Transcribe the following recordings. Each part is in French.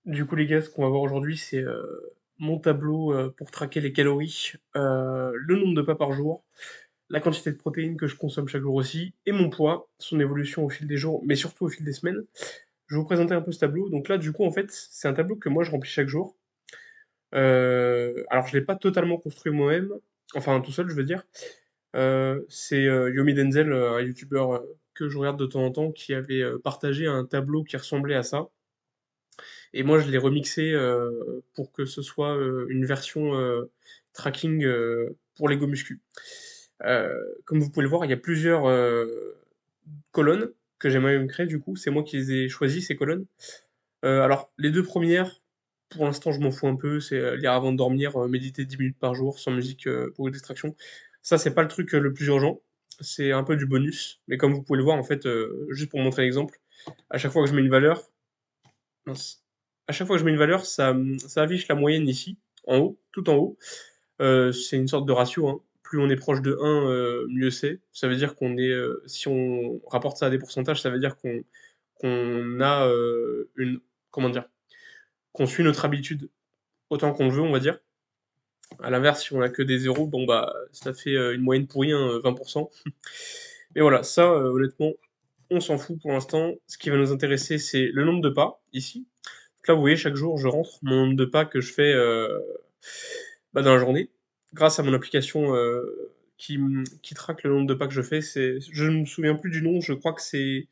Du coup, les gars, ce qu'on va voir aujourd'hui, c'est mon tableau pour traquer les calories, le nombre de pas par jour, la quantité de protéines que je consomme chaque jour aussi, et mon poids, son évolution au fil des jours, mais surtout au fil des semaines. Je vais vous présenter un peu ce tableau. Donc là, du coup, en fait, c'est un tableau que moi je remplis chaque jour. Alors, je l'ai pas totalement construit moi-même, enfin tout seul, je veux dire. C'est Yomi Denzel, un youtubeur que je regarde de temps en temps, qui avait partagé un tableau qui ressemblait à ça. Et moi, je l'ai remixé pour que ce soit une version tracking pour les go muscu. Comme vous pouvez le voir, il y a plusieurs colonnes que j'ai moi-même créées, du coup. C'est moi qui les ai choisies, ces colonnes. Alors, les deux premières, pour l'instant, je m'en fous un peu. C'est lire avant de dormir, méditer 10 minutes par jour, sans musique pour une distraction. Ça, c'est pas le truc le plus urgent. C'est un peu du bonus. Mais comme vous pouvez le voir, en fait, juste pour montrer l'exemple, à chaque fois que je mets une valeur, mince. À chaque fois que je mets une valeur, ça affiche la moyenne ici, en haut, tout en haut. C'est une sorte de ratio, hein. Plus on est proche de 1, mieux c'est. Ça veut dire qu'on est, si on rapporte ça à des pourcentages, ça veut dire qu'on a une, comment dire, qu'on suit notre habitude autant qu'on le veut, on va dire. À l'inverse, si on a que des zéros, bon bah ça fait une moyenne pourrie, hein, 20%. Mais voilà, ça, honnêtement, on s'en fout pour l'instant. Ce qui va nous intéresser, c'est le nombre de pas, ici. Donc là, vous voyez, chaque jour, je rentre mon nombre de pas que je fais dans la journée. Grâce à mon application qui traque le nombre de pas que je fais. Je ne me souviens plus du nom, je crois que c'est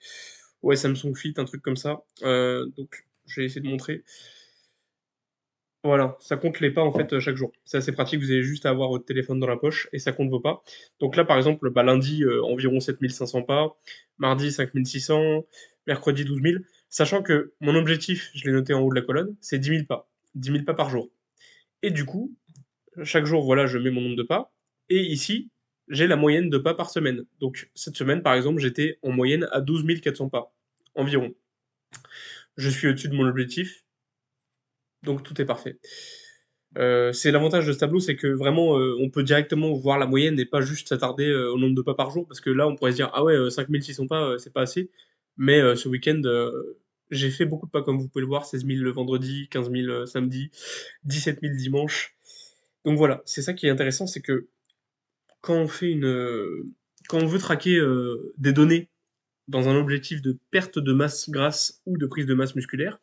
ouais, Samsung Fit, un truc comme ça. Donc, je vais essayer de montrer. Voilà, ça compte les pas en fait chaque jour. C'est assez pratique, vous avez juste à avoir votre téléphone dans la poche et ça compte vos pas. Donc là par exemple, bah, lundi environ 7500 pas, mardi 5600, mercredi 12 000, sachant que mon objectif, je l'ai noté en haut de la colonne, c'est 10 000 pas. 10 000 pas par jour. Et du coup, chaque jour, voilà, je mets mon nombre de pas. Et ici, j'ai la moyenne de pas par semaine. Donc cette semaine par exemple, j'étais en moyenne à 12 400 pas, environ. Je suis au-dessus de mon objectif, donc tout est parfait. C'est l'avantage de ce tableau, c'est que vraiment, on peut directement voir la moyenne et pas juste s'attarder au nombre de pas par jour, parce que là, on pourrait se dire, ah ouais, 5600 pas, c'est pas assez. Mais ce week-end, j'ai fait beaucoup de pas, comme vous pouvez le voir, 16 000 le vendredi, 15 000 samedi, 17 000 dimanche. Donc voilà, c'est ça qui est intéressant, c'est que quand on fait quand on veut traquer des données dans un objectif de perte de masse grasse ou de prise de masse musculaire,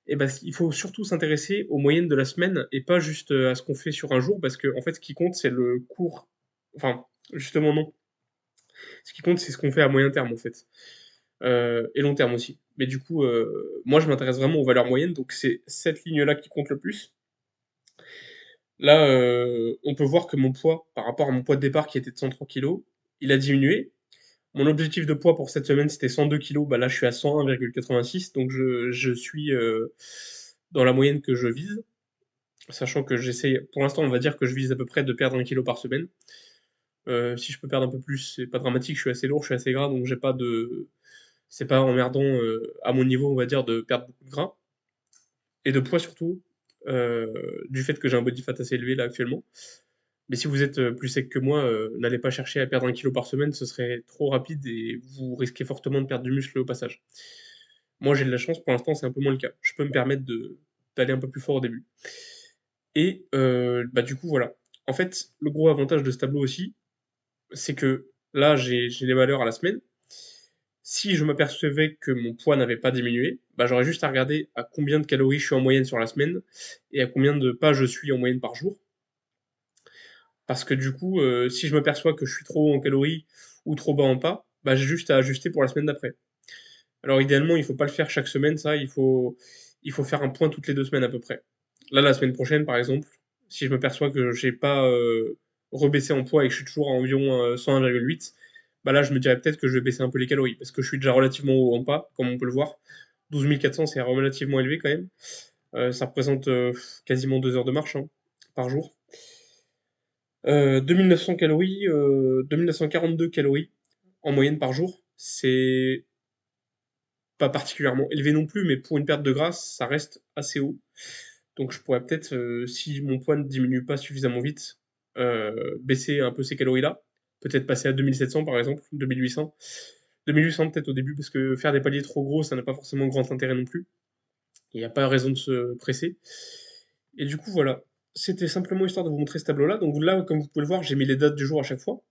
et ben, il faut surtout s'intéresser aux moyennes de la semaine et pas juste à ce qu'on fait sur un jour, parce que en fait, ce qui compte, c'est le court. Enfin, justement, non. Ce qui compte, c'est ce qu'on fait à moyen terme, en fait. Et long terme aussi. Mais du coup, moi, je m'intéresse vraiment aux valeurs moyennes, donc c'est cette ligne-là qui compte le plus. Là, on peut voir que mon poids, par rapport à mon poids de départ qui était de 103 kilos, il a diminué. Mon objectif de poids pour cette semaine, c'était 102 kilos. Bah là, je suis à 101,86, donc je suis dans la moyenne que je vise. Sachant que j'essaye, pour l'instant, on va dire que je vise à peu près de perdre 1 kilo par semaine. Si je peux perdre un peu plus, c'est pas dramatique, je suis assez lourd, je suis assez gras, donc j'ai pas de. C'est pas emmerdant à mon niveau, on va dire, de perdre beaucoup de gras. Et de poids surtout, du fait que j'ai un body fat assez élevé là actuellement. Mais si vous êtes plus sec que moi, n'allez pas chercher à perdre 1 kilo par semaine, ce serait trop rapide et vous risquez fortement de perdre du muscle au passage. Moi j'ai de la chance, pour l'instant c'est un peu moins le cas. Je peux me permettre d'aller un peu plus fort au début. Et bah, du coup, voilà. En fait, le gros avantage de ce tableau aussi, c'est que là, j'ai les valeurs à la semaine. Si je m'apercevais que mon poids n'avait pas diminué, bah, j'aurais juste à regarder à combien de calories je suis en moyenne sur la semaine et à combien de pas je suis en moyenne par jour. Parce que du coup, si je m'aperçois que je suis trop haut en calories ou trop bas en pas, bah, j'ai juste à ajuster pour la semaine d'après. Alors idéalement, il faut pas le faire chaque semaine, ça, il faut faire un point toutes les 2 semaines à peu près. Là, la semaine prochaine, par exemple, si je me perçois que j'ai pas rebaissé en poids et que je suis toujours à environ 101,8, bah là, je me dirais peut-être que je vais baisser un peu les calories, parce que je suis déjà relativement haut en pas, comme on peut le voir. 12 400, c'est relativement élevé quand même. Ça représente quasiment 2 heures de marche hein, par jour. 2900 calories, 2942 calories en moyenne par jour, c'est pas particulièrement élevé non plus, mais pour une perte de grâce, ça reste assez haut. Donc je pourrais peut-être, si mon poids ne diminue pas suffisamment vite, baisser un peu ces calories-là. Peut-être passer à 2700 par exemple, 2800. 2800 peut-être au début, parce que faire des paliers trop gros, ça n'a pas forcément grand intérêt non plus. Il n'y a pas raison de se presser. Et du coup, voilà. C'était simplement histoire de vous montrer ce tableau-là. Donc là, comme vous pouvez le voir, j'ai mis les dates du jour à chaque fois.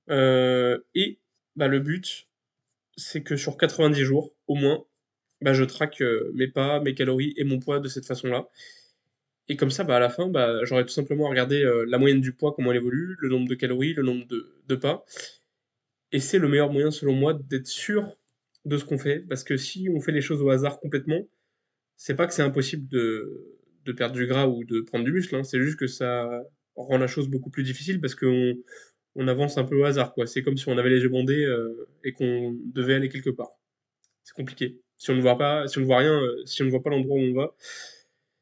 Et bah, le but, c'est que sur 90 jours, au moins, bah, je traque mes pas, mes calories et mon poids de cette façon-là. Et comme ça, bah, à la fin, bah, j'aurais tout simplement à regarder la moyenne du poids, comment elle évolue, le nombre de calories, le nombre de pas. Et c'est le meilleur moyen, selon moi, d'être sûr de ce qu'on fait. Parce que si on fait les choses au hasard complètement, c'est pas que c'est impossible de perdre du gras ou de prendre du muscle, hein, c'est juste que ça rend la chose beaucoup plus difficile parce qu'on avance un peu au hasard, quoi. C'est comme si on avait les yeux bandés et qu'on devait aller quelque part. C'est compliqué. Si on ne voit pas, si on ne voit rien, si on ne voit pas l'endroit où on va,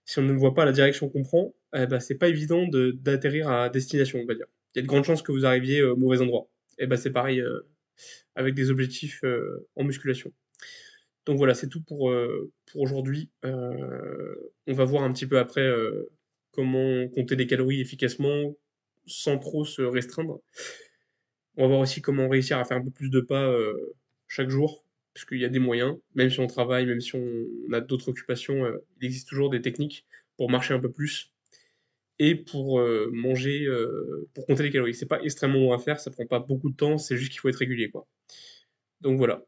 si on ne voit pas la direction qu'on prend, eh ben, c'est pas évident d'atterrir à destination, on va dire. Il y a de grandes chances que vous arriviez au mauvais endroit. Et ben, c'est pareil avec des objectifs en musculation. Donc voilà, c'est tout pour aujourd'hui. On va voir un petit peu après comment compter les calories efficacement sans trop se restreindre. On va voir aussi comment réussir à faire un peu plus de pas chaque jour, parce qu'il y a des moyens, même si on travaille, même si on a d'autres occupations, il existe toujours des techniques pour marcher un peu plus et pour manger, pour compter les calories. C'est pas extrêmement long à faire, ça prend pas beaucoup de temps, c'est juste qu'il faut être régulier, quoi. Donc voilà.